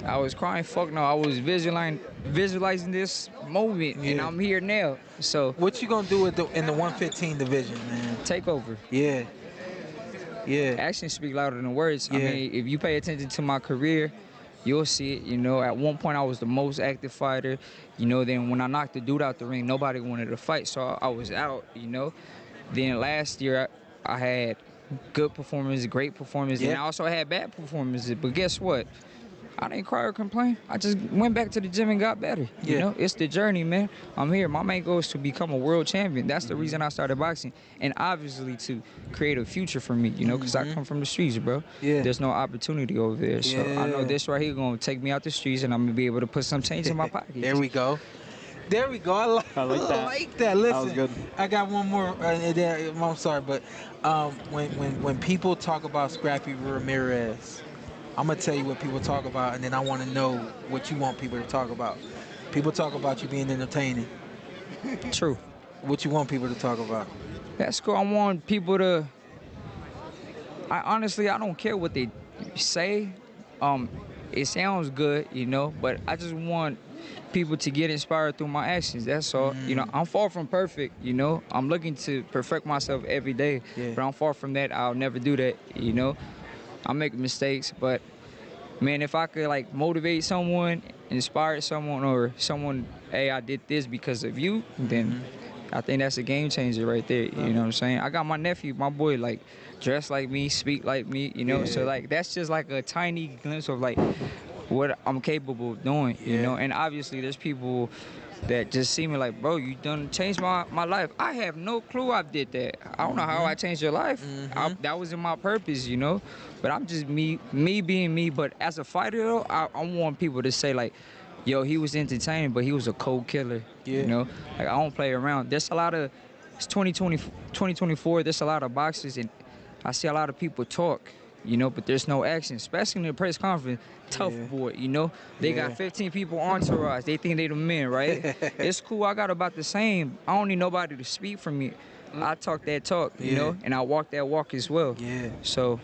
Speaker 5: I was crying? Fuck no. I was visualizing this moment, and
Speaker 12: Yeah.
Speaker 5: I'm here now. So
Speaker 12: What you gonna do in the 115 division, man?
Speaker 5: take over.
Speaker 12: Yeah. Yeah.
Speaker 5: Actions speak louder than words. I
Speaker 12: Yeah.
Speaker 5: mean, if you pay attention to my career, you'll see it. You know, at one point I was the most active fighter. You know, then when I knocked the dude out the ring, nobody wanted to fight, so I was out. You know, then last year I had good performances, great performances, and I also had bad performances. But guess what? I didn't cry or complain. I just went back to the gym and got better. You
Speaker 12: Yeah.
Speaker 5: know, it's the journey, man. I'm here. My main goal is to become a world champion. That's the reason I started boxing, and obviously to create a future for me. You know, because I come from the streets, bro.
Speaker 12: Yeah.
Speaker 5: There's no opportunity over there. So I know
Speaker 12: Yeah.
Speaker 5: this right here gonna take me out the streets, and I'm gonna be able to put some change in my pocket.
Speaker 12: There we go. There we go. I like that. Listen,
Speaker 13: That was good.
Speaker 12: I got one more. I'm sorry, but when people talk about Scrappy Ramirez, I'm gonna tell you what people talk about, and then I want to know what you want people to talk about. People talk about you being entertaining.
Speaker 5: True.
Speaker 12: What you want people to talk about?
Speaker 5: That's cool. I want people to. I don't care what they say. It sounds good, you know, but I just want people to get inspired through my actions. That's all. You know, I'm far from perfect, you know. I'm looking to perfect myself every day, but I'm far from that. I'll never do that, you know. I make mistakes, but man, if I could like motivate someone, inspire someone, or someone, hey, I did this because of you, then I think that's a game changer right there. You know what I'm saying? I got my nephew, my boy, like dressed like me, speak like me, you know. So like that's just like a tiny glimpse of like what I'm capable of doing, you know. And obviously there's people that just see me like, bro, you done changed my life. I have no clue I did that. I don't know how I changed your life. That wasn't my purpose, you know. But I'm just me being me. But as a fighter, though, I want people to say like, yo, he was entertaining, but he was a cold killer. You know, like I don't play around. There's a lot of, it's 2024. There's a lot of boxers, and I see a lot of people talk. you know, but there's no action, especially in the press conference. Tough boy, you know. They got 15 people entourage. They think they the men, right? It's cool. I got about the same. I don't need nobody to speak for me. I talk that talk, you know, and I walk that walk as well.
Speaker 12: Yeah.
Speaker 5: So,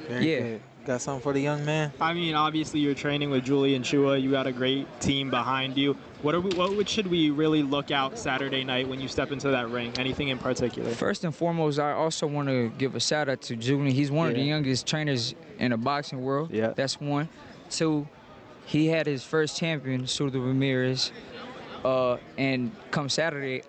Speaker 12: Very good. Got something for the young man?
Speaker 13: I mean, obviously you're training with Julian Chua. You got a great team behind you. What should we really look out Saturday night when you step into that ring? Anything in particular?
Speaker 5: First and foremost, I also want to give a shout out to Julian. He's one of the youngest trainers in the boxing world.
Speaker 13: Yeah.
Speaker 5: That's one. Two, he had his first champion, Ramirez. And come Saturday,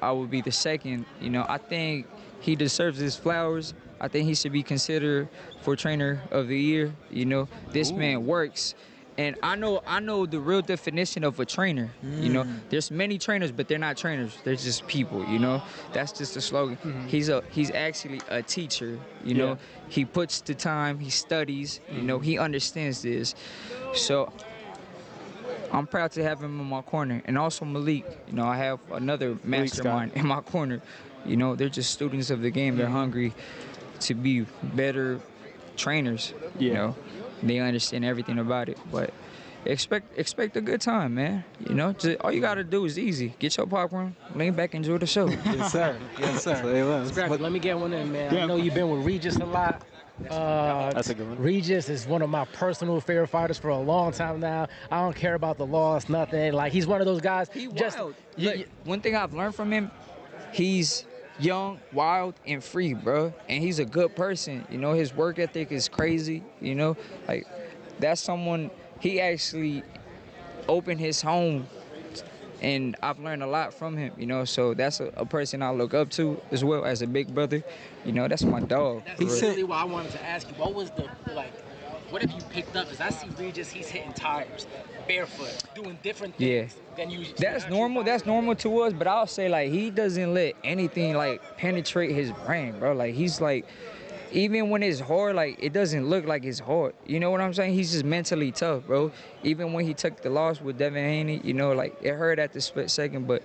Speaker 5: I will be the second. You know, I think he deserves his flowers. I think he should be considered for trainer of the year. You know, this man works. And I know the real definition of a trainer. You know, there's many trainers, but they're not trainers. They're just people, you know. That's just the slogan. He's actually a teacher, you know. He puts the time, he studies, you know, he understands this. So I'm proud to have him in my corner. And also Malik, you know, I have another mastermind in my corner. You know, they're just students of the game. They're hungry to be better trainers, you know. They understand everything about it, but expect a good time, man. You know, all you gotta do is easy. Get your popcorn, lean back, enjoy the show.
Speaker 12: Yes, sir. Yes, sir.
Speaker 14: Scrappy, let me get one in, man. I know you've been with Regis a lot.
Speaker 13: That's a good one.
Speaker 14: Regis is one of my personal favorite fighters for a long time now. I don't care about the loss, nothing. Like, he's one of those guys.
Speaker 5: He wild. Look, one thing I've learned from him, he's young, wild, and free, bro. And he's a good person. You know, his work ethic is crazy. You know, like, that's someone, he actually opened his home, and I've learned a lot from him, you know. So that's a person I look up to as well as a big brother. You know, that's my dog.
Speaker 14: That's really what I wanted to ask you. What was what have you picked up? Because I see Regis, he's hitting tires, barefoot, doing different things than you.
Speaker 5: That's normal. That's normal to us. But I'll say, like, he doesn't let anything, like, penetrate his brain, bro. Like, he's like, even when it's hard, like, it doesn't look like it's hard. You know what I'm saying? He's just mentally tough, bro. Even when he took the loss with Devin Haney, you know, like, it hurt at the split second, but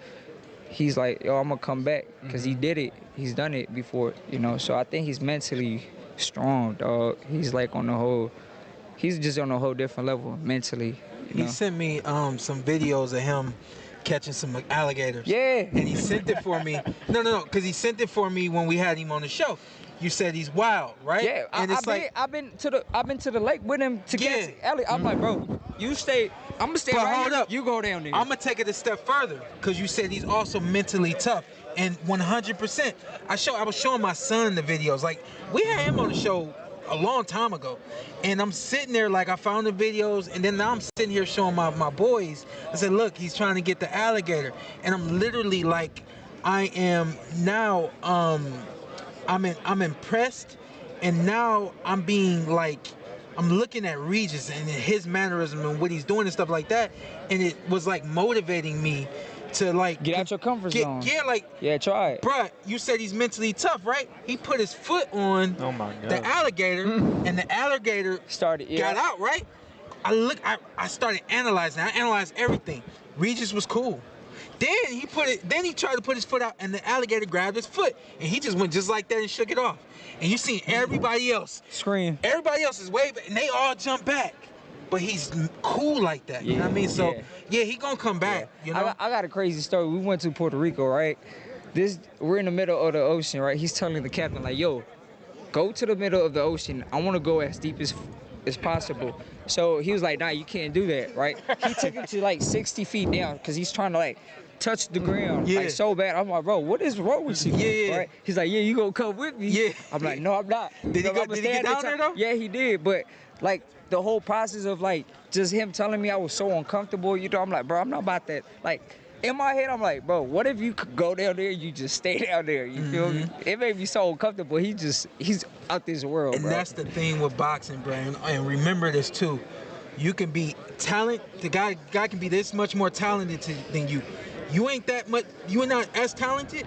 Speaker 5: he's like, yo, I'm gonna come back, because he did it. He's done it before, you know. So I think he's mentally strong, dog. He's like he's just on a whole different level mentally. You know?
Speaker 12: He sent me some videos of him catching some alligators.
Speaker 5: Yeah.
Speaker 12: And he sent it for me. No, because he sent it for me when we had him on the show. You said he's wild, right?
Speaker 5: Yeah,
Speaker 12: and
Speaker 5: I've been to the lake with him to catch Ellie. I'm like, bro, you stay. I'm gonna stay right here.
Speaker 12: Up.
Speaker 5: You go down there.
Speaker 12: I'm gonna take it a step further, because you said he's also mentally tough, and 100%. I was showing my son the videos. Like, we had him on the show a long time ago, and I'm sitting there like, I found the videos, and then now I'm sitting here showing my boys. I said, look, he's trying to get the alligator, and I'm literally like, I am now. I'm impressed, and now I'm being like, I'm looking at Regis and his mannerism and what he's doing and stuff like that, and it was like motivating me to like
Speaker 5: get out your comfort zone.
Speaker 12: Yeah,
Speaker 5: try it.
Speaker 12: Bruh, you said he's mentally tough, right? He put his foot on the alligator, and the alligator got out, right? I started analyzing. I analyzed everything. Regis was cool. Then he tried to put his foot out, and the alligator grabbed his foot, and he just went just like that and shook it off. And you see everybody else
Speaker 5: scream.
Speaker 12: Everybody else is waving, and they all jump back. But he's cool like that. You know what I mean? So yeah, he gonna come back. You know.
Speaker 5: I got a crazy story. We went to Puerto Rico, right? We're in the middle of the ocean, right? He's telling the captain, like, yo, go to the middle of the ocean. I want to go as deep as possible. So he was like, nah, you can't do that, right? He took him to like 60 feet down, because he's trying to like touch the ground like so bad. I'm like, bro, what is wrong with you?
Speaker 12: Yeah.
Speaker 5: Right? He's like, yeah, you gonna come with me?
Speaker 12: Yeah.
Speaker 5: I'm like, no, I'm not.
Speaker 12: Did he get down there though?
Speaker 5: Yeah, he did. But like the whole process of like just him telling me I was so uncomfortable, you know, I'm like, bro, I'm not about that. Like in my head, I'm like, bro, what if you could go down there and you just stay down there? You feel me? It made me so uncomfortable. He's out this world,
Speaker 12: and
Speaker 5: bro.
Speaker 12: That's the thing with boxing, bro. And remember this too. You can be the guy can be this much more talented than you. You ain't that much. You are not as talented,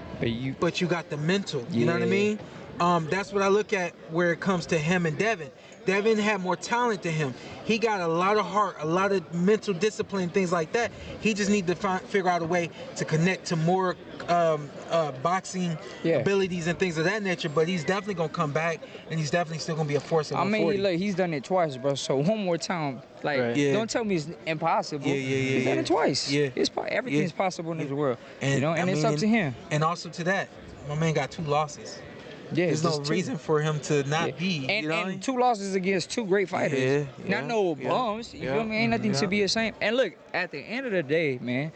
Speaker 12: but you got the mental. You know what I mean? That's what I look at where it comes to him and Devin. Devin had more talent than him. He got a lot of heart, a lot of mental discipline, things like that. He just needs to figure out a way to connect to more boxing abilities and things of that nature. But he's definitely gonna come back, and he's definitely still gonna be a force at 140.
Speaker 5: Look, he's done it twice, bro. So one more time, don't tell me it's impossible. He's done it twice.
Speaker 12: Yeah,
Speaker 5: everything's possible in this world. And it's up to him.
Speaker 12: And also to that, my man got 2 losses.
Speaker 5: Yeah,
Speaker 12: there's no reason for him to not be.
Speaker 5: And 2 losses against 2 great fighters. Not no bums. You feel me? Ain't nothing to be ashamed. And look, at the end of the day, man,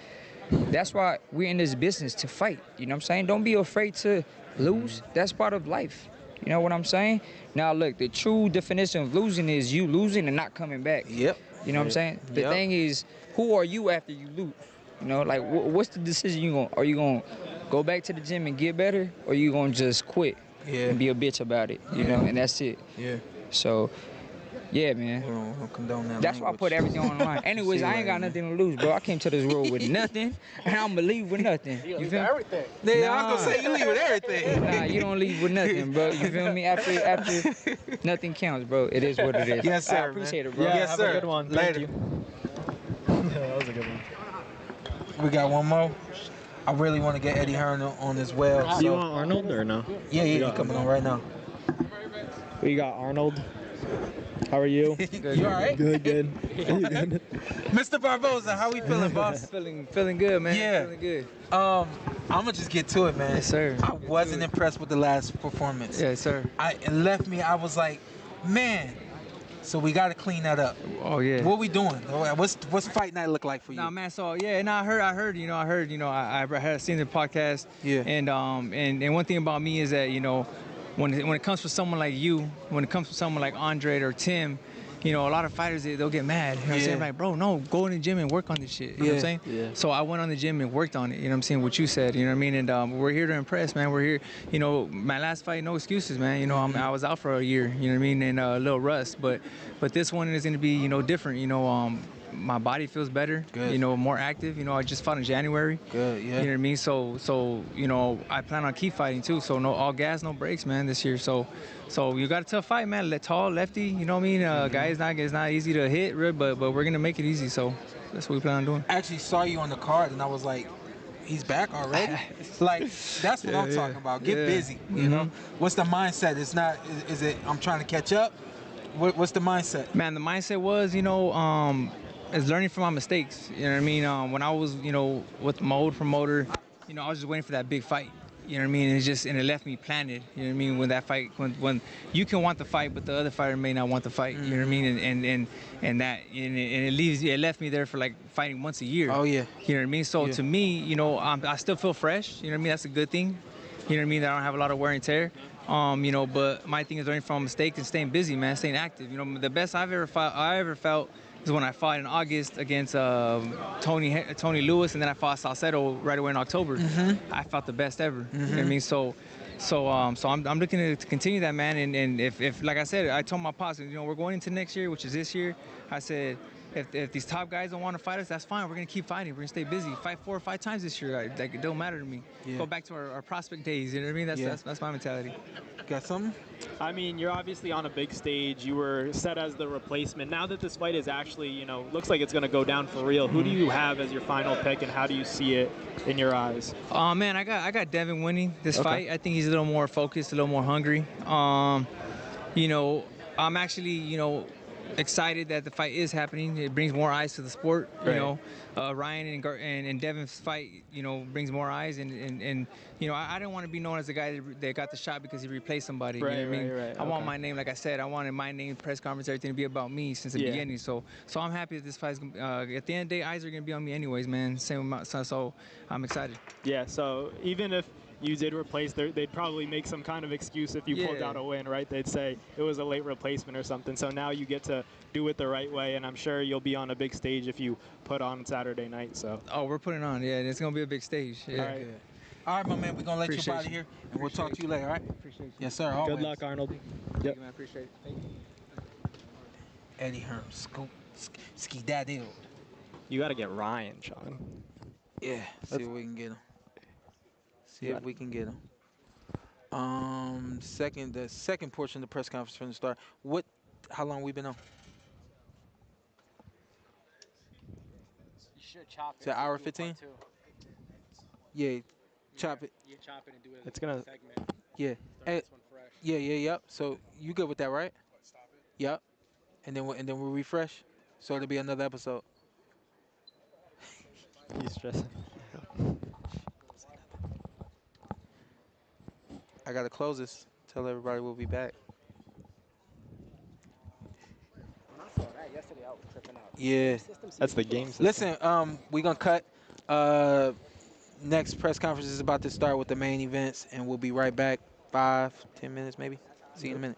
Speaker 5: that's why we're in this business, to fight. You know what I'm saying? Don't be afraid to lose. That's part of life. You know what I'm saying? Now, look, the true definition of losing is you losing and not coming back.
Speaker 12: Yep.
Speaker 5: You know what I'm saying? The thing is, who are you after you lose? You know, like, what's the decision are you going to go back to the gym and get better, or you going to just quit and be a bitch about it? You know, and that's it.
Speaker 12: Yeah.
Speaker 5: So, yeah, man.
Speaker 12: We don't condone that.
Speaker 5: That's why I put everything on the line. Anyways, I ain't got nothing to lose, bro. I came to this world with nothing, and I'm gonna leave with nothing. You feel me?
Speaker 12: Everything. Yeah, I was gonna say you leave with everything.
Speaker 5: Nah, you don't leave with nothing, bro. You feel me? After nothing counts, bro. It is what it is.
Speaker 12: Yes, sir.
Speaker 5: I appreciate it, bro.
Speaker 13: Yeah,
Speaker 12: yes,
Speaker 13: have
Speaker 12: sir.
Speaker 13: a good one.
Speaker 12: Later.
Speaker 13: Thank you. Yeah, that was a good one.
Speaker 12: We got one more. I really want to get Eddie Hearn on as well.
Speaker 13: Do you want Arnold or no?
Speaker 12: Yeah, he's coming on right now.
Speaker 13: We got Arnold. How are you?
Speaker 12: You all right?
Speaker 13: Good, good. You good?
Speaker 12: Mr. Barbosa, how we feeling, boss?
Speaker 5: Feeling good, man.
Speaker 12: Yeah.
Speaker 5: Feeling good.
Speaker 12: I'm gonna just get to it, man.
Speaker 5: Yes, sir.
Speaker 12: I wasn't impressed with the last performance.
Speaker 5: Yes, sir.
Speaker 12: It left me. I was like, man. So we gotta clean that up.
Speaker 5: Oh yeah.
Speaker 12: What we doing? What's fight night look like for you?
Speaker 5: Nah, man. So yeah, and I heard, I had seen the podcast.
Speaker 12: Yeah.
Speaker 5: And one thing about me is that, you know, when it comes from someone like you, when it comes from someone like Andre or Tim, you know, a lot of fighters, they'll get mad. You know what I'm saying? Like, bro, no, go in the gym and work on this shit. You know what I'm saying?
Speaker 13: Yeah.
Speaker 5: So I went on the gym and worked on it. You know what I'm saying? What you said. You know what I mean? And we're here to impress, man. We're here. You know, my last fight, no excuses, man. You know, I was out for a year. You know what I mean? And a little rust. But this one is gonna be, you know, different. You know, my body feels better.
Speaker 12: Good.
Speaker 5: You know, more active. You know, I just fought in January.
Speaker 12: Good. Yeah.
Speaker 5: You know what I mean? So you know, I plan on keep fighting too. So no, all gas, no brakes, man, this year. So you got a tough fight, man. Tall, lefty. You know what I mean? Guy is it's not easy to hit, but we're gonna make it easy. So that's what we plan on doing.
Speaker 12: I actually saw you on the card, and I was like, he's back already. Like, that's what I'm talking about. Get busy. You know, what's the mindset? It's not. Is it? I'm trying to catch up. What's the mindset?
Speaker 5: Man, the mindset was, you know, is learning from my mistakes. You know what I mean? When I was, you know, with my old promoter, you know, I was just waiting for that big fight. You know what I mean? And it left me planted. You know what I mean? When that fight, when you can want the fight, but the other fighter may not want the fight. You know what I mean? And it left me there for like fighting once a year.
Speaker 12: Oh yeah.
Speaker 5: You know what I mean? So to me, you know, I still feel fresh. You know what I mean? That's a good thing. You know what I mean? That I don't have a lot of wear and tear. You know, but my thing is learning from mistakes and staying busy, man, staying active. You know, the best I ever felt is when I fought in August against Tony Lewis, and then I fought Salcedo right away in October. I felt the best ever. You know what I mean? So I'm looking to continue that, man. And if like I said, I told my pops, you know, we're going into next year, which is this year. I said, if these top guys don't want to fight us, that's fine. We're gonna keep fighting. We're gonna stay busy. Fight 4 or 5 times this year. Like, it don't matter to me. Go back to our prospect days. You know what I mean? That's my mentality.
Speaker 12: Got something?
Speaker 13: I mean, you're obviously on a big stage. You were set as the replacement. Now that this fight is actually, you know, looks like it's going to go down for real, who do you have as your final pick, and how do you see it in your eyes?
Speaker 5: Man, I got Devin winning this fight. I think he's a little more focused, a little more hungry. You know, I'm actually, you know, excited that the fight is happening. It brings more eyes to the sport. You know, Ryan and Devin's fight, you know, brings more eyes. And you know, I didn't want to be known as the guy that got the shot because he replaced somebody.
Speaker 13: Right,
Speaker 5: you know what I mean?
Speaker 13: right.
Speaker 5: I want my name, like I said, I wanted my name, press conference, everything to be about me since the beginning. So I'm happy that this fight's at the end of the day, eyes are gonna be on me anyways, man. Same amount, so I'm excited.
Speaker 13: Yeah. So even if you did replace, they'd probably make some kind of excuse if you pulled out a win, right? They'd say it was a late replacement or something. So now you get to do it the right way, and I'm sure you'll be on a big stage if you put on Saturday night. So.
Speaker 5: Oh, we're putting on, yeah. It's gonna be a big stage. Yeah.
Speaker 13: All right.
Speaker 12: All right, my man. We're gonna let you out of here, and we'll talk to you later. All right?
Speaker 5: Appreciate you.
Speaker 12: Yes, sir. Always.
Speaker 13: Good luck, Arnold.
Speaker 5: Thank you, man. Appreciate it. Thank you.
Speaker 12: Eddie Hearn, ski daddy.
Speaker 13: You got to get Ryan, Shawn.
Speaker 12: Yeah. See if we can get him. See if we can get him. The second portion of the press conference from the start. What How long we been on?
Speaker 13: You should chop it.
Speaker 12: Is it an hour 15? Yeah, chop it.
Speaker 13: You chop it and do it. It's gonna segment.
Speaker 12: Yeah. Hey, yep. So you good with that, right? Yep. And then we'll refresh. So it'll be another episode.
Speaker 13: He's stressing.
Speaker 12: I gotta close this. Tell everybody we'll be back.
Speaker 14: When I saw that yesterday, I was tripping out.
Speaker 12: Yeah.
Speaker 13: That's the game system.
Speaker 12: Listen, we gonna cut. Next press conference is about to start with the main events, and we'll be right back. 5-10 minutes maybe. See you in a minute.